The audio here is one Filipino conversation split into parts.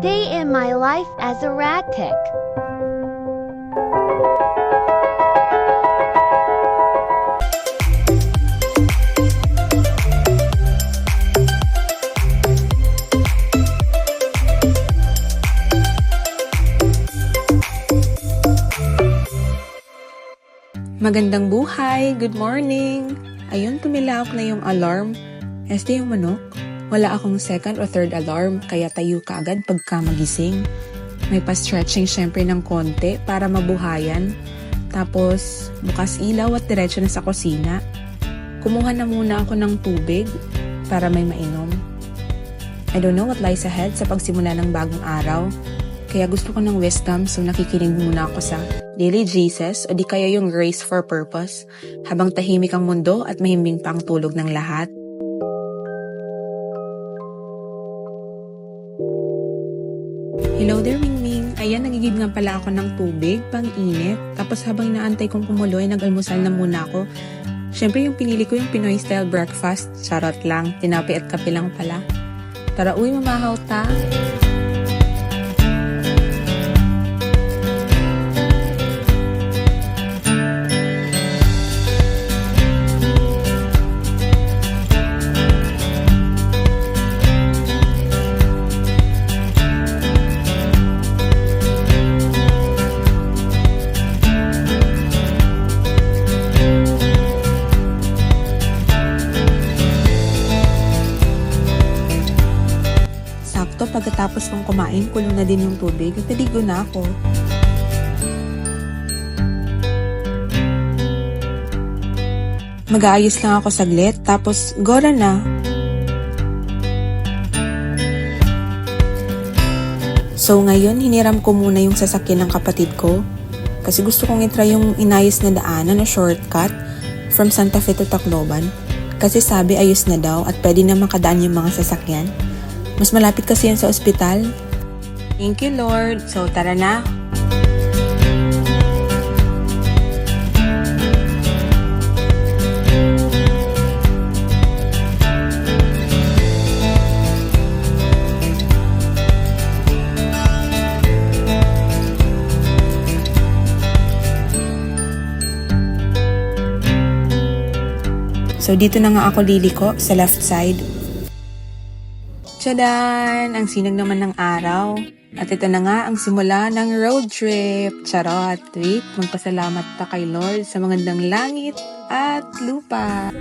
day in my life as a rat tick. Magandang buhay! Good morning! Ayun, tumilawak na yung alarm. Este yung manok. Wala akong second or third alarm, kaya tayo ka agad pagka magising. May pa-stretching syempre ng konti para mabuhayan. Tapos, bukas ilaw at diretso na sa kusina. Kumuha na muna ako ng tubig para may mainom. I don't know what lies ahead sa pagsimula ng bagong araw. Kaya gusto ko ng wisdom, so nakikinig muna ako sa Daily Jesus o di kaya yung Grace for Purpose habang tahimik ang mundo at mahimbing pa ang tulog ng lahat. Hello there, Mingming! Ayan, nagigib nga pala ako ng tubig, pang-init. Tapos habang inaantay kong kumulo ay nag-almusal na muna ako. Siyempre yung pinili ko yung Pinoy style breakfast. Charot lang, tinapay at kape lang pala. Tara uy, mamahaw ta! Pagkatapos kong kumain, kulong na din yung tubig at naligo na ako. Mag-aayos lang ako saglit, tapos gora na. So ngayon, hiniram ko muna yung sasakyan ng kapatid ko kasi gusto kong itry yung inayos na daanan o shortcut from Santa Fe to Tacloban kasi sabi ayos na daw at pwede na makadaan yung mga sasakyan. Mas malapit kasi yan sa ospital. Thank you, Lord. So, tara na. So, dito na nga ako liliko sa left side. Tchadan! Ang sinag naman ng araw. At ito na nga ang simula ng road trip. Charot! Wait, magpasalamat ta kay Lord sa magandang langit at lupa.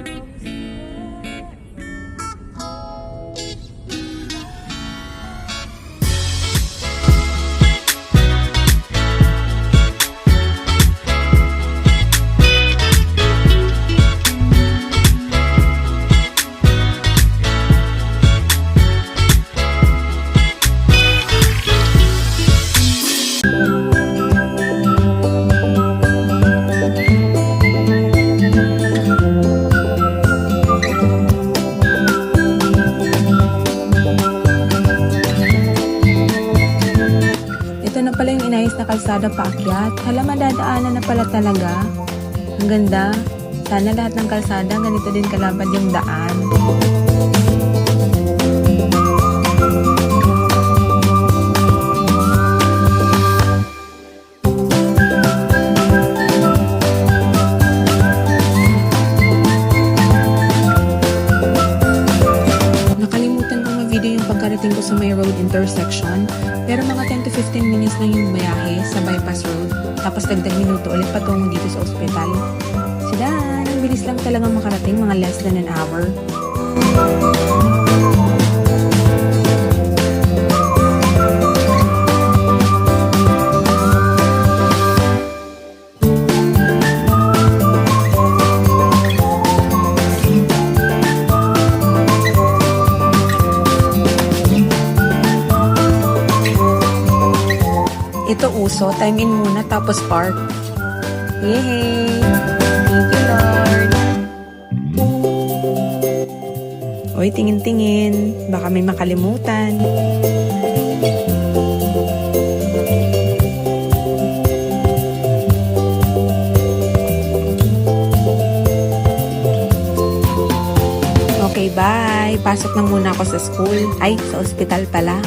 Na kalsada paakyat. Hala, madadaanan na pala talaga. Ang ganda. Sana lahat ng kalsada ganito din kalapad yung daan. Nakalimutan kong ma-video yung pagkarating ko sa may road intersection. Pero mga 10 to 15 minutes lang yung biyahe sa bypass road. Tapos dagdag minuto ulit patungo dito sa ospital. Sidan, ang bilis lang talagang makarating, mga less than an hour. Ito uso, time in muna tapos park. Yay! Thank you, Lord! Oy, tingin-tingin. Baka may makalimutan. Okay, bye! Pasok na muna ako sa school. Ay, sa ospital pala.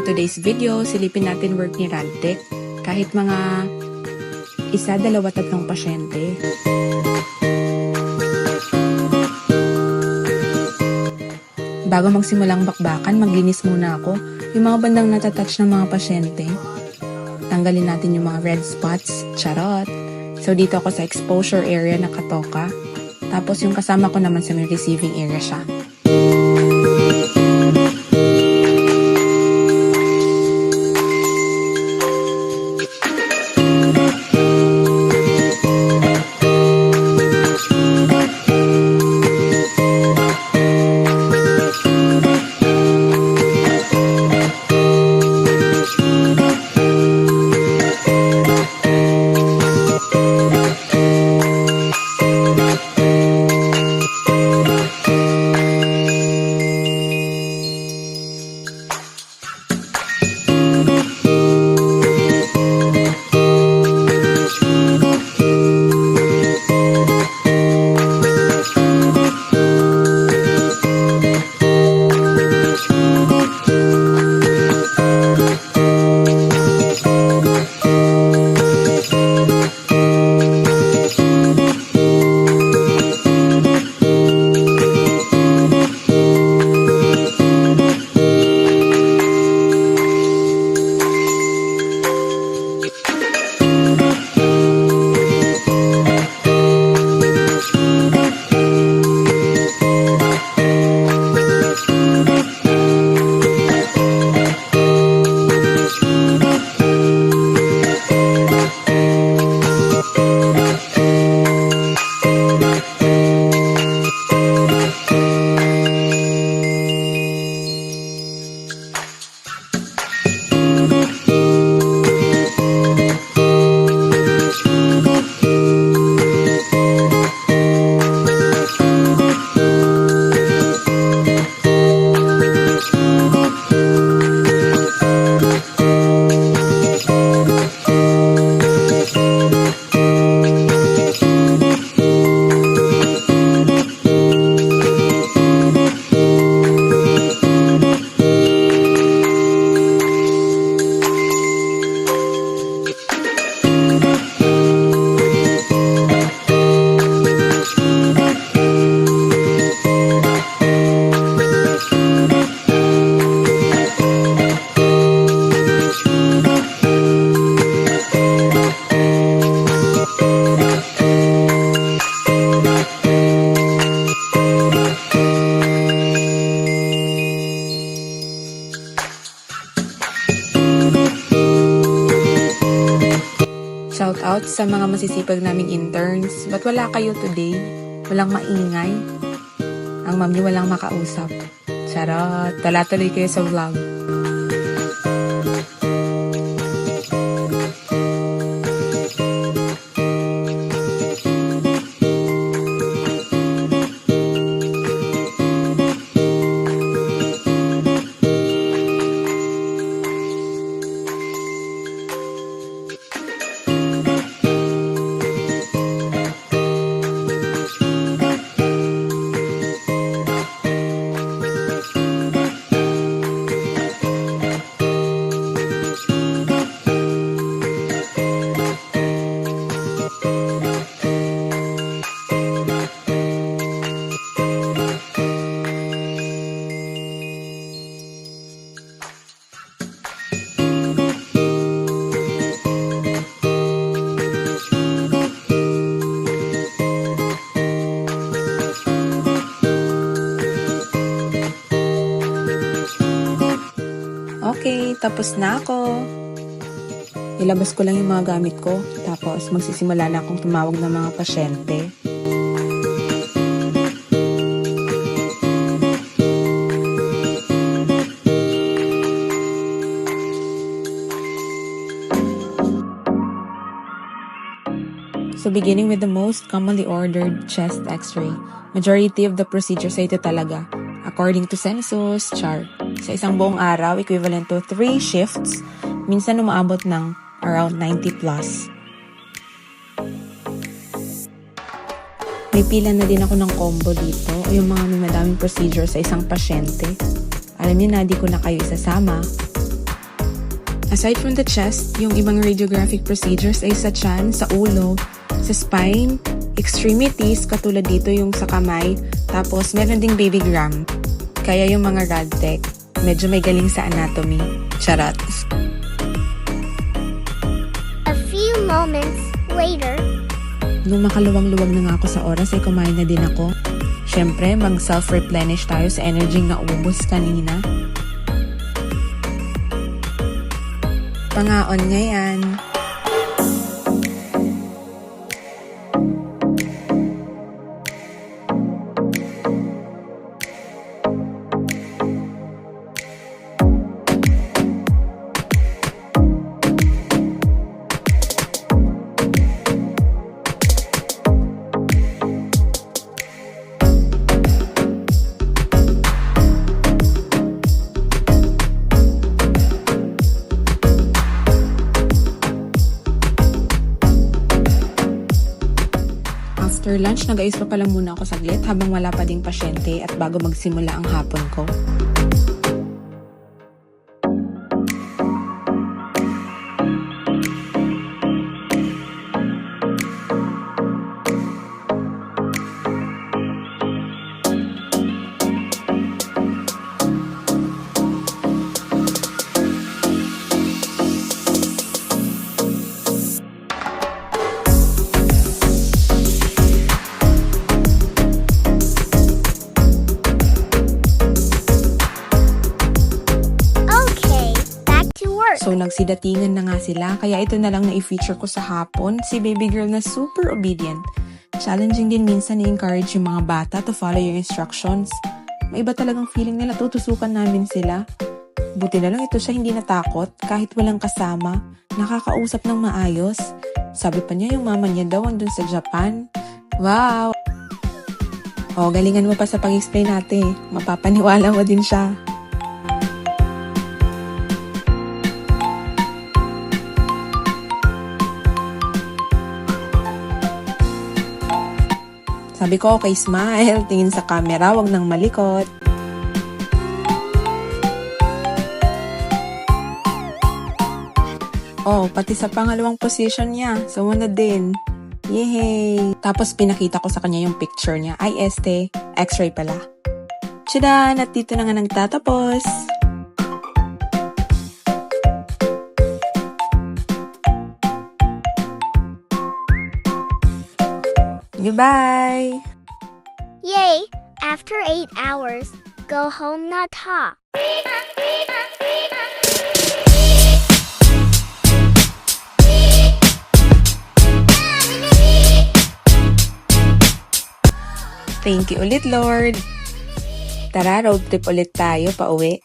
today's video, silipin natin work ni Radtech. Kahit mga 1, 2, 3 pasyente. Bago magsimulang bakbakan, maglinis muna ako. Yung mga bandang natatouch ng mga pasyente, tanggalin natin yung mga red spots. Charot! So, dito ako sa exposure area na katoka. Tapos, yung kasama ko naman sa may receiving area siya. Shout out sa mga masisipag naming interns. Ba't wala kayo today? Walang maingay? Ang ma'am niyo walang makausap. Charot! Tala tuloy kayo sa vlog. Okay, tapos na ako. Ilabas ko lang yung mga gamit ko. Tapos magsisimula na akong tumawag ng mga pasyente. So beginning with the most commonly ordered chest x-ray. Majority of the procedures ay ito talaga. According to census chart. Sa isang buong araw, equivalent to 3 shifts, minsan umaabot ng around 90 plus. May pila na din ako ng combo dito, o yung mga may madaming procedure sa isang pasyente. Alam niyo na, di ko na kayo isasama. Aside from the chest, yung ibang radiographic procedures ay sa tiyan, sa ulo, sa spine, extremities, katulad dito yung sa kamay, tapos meron ding babygram. Kaya yung mga radtech, medyo may galing sa anatomy. Charot. A few moments later. Nung makaluwang-luwag na nga ako sa oras ay kumain na din ako. Siyempre, mag-self-replenish tayo sa energy na ubos kanina. Pangaon nga yan. After lunch, nag-ayos pa pala muna ako saglit habang wala pa ding pasyente at bago magsimula ang hapon ko. So, nagsidatingan na nga sila, kaya ito na lang na i-feature ko sa hapon, si baby girl na super obedient. Challenging din minsan i-encourage yung mga bata to follow your instructions. May iba talagang feeling nila, tutusukan namin sila. Buti na lang ito siya hindi natakot, kahit walang kasama, nakakausap ng maayos. Sabi pa niya yung mama niya daw andun sa Japan. Wow! O, galingan mo pa sa pag-explain natin, mapapaniwala mo din siya. Sabi ko, okay, smile. Tingin sa camera, wag nang malikot. Oh, pati sa pangalawang position niya. Sumunod din. Yehey! Tapos pinakita ko sa kanya yung picture niya. Ay, x-ray pala. Tchadan! At dito na nga nagtatapos. Goodbye! Yay! After 8 hours, go home na ta. Thank you ulit, Lord. Tara, road trip ulit tayo pauwi.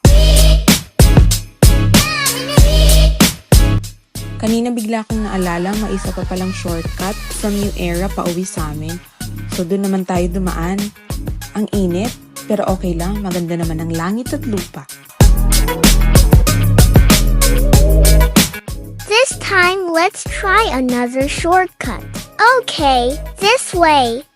Kanina bigla akong naalala, may isa pa palang shortcut from New Era pauwi sa amin. So doon naman tayo dumaan. Ang init, pero okay lang, maganda naman ang langit at lupa. This time, let's try another shortcut. Okay, this way.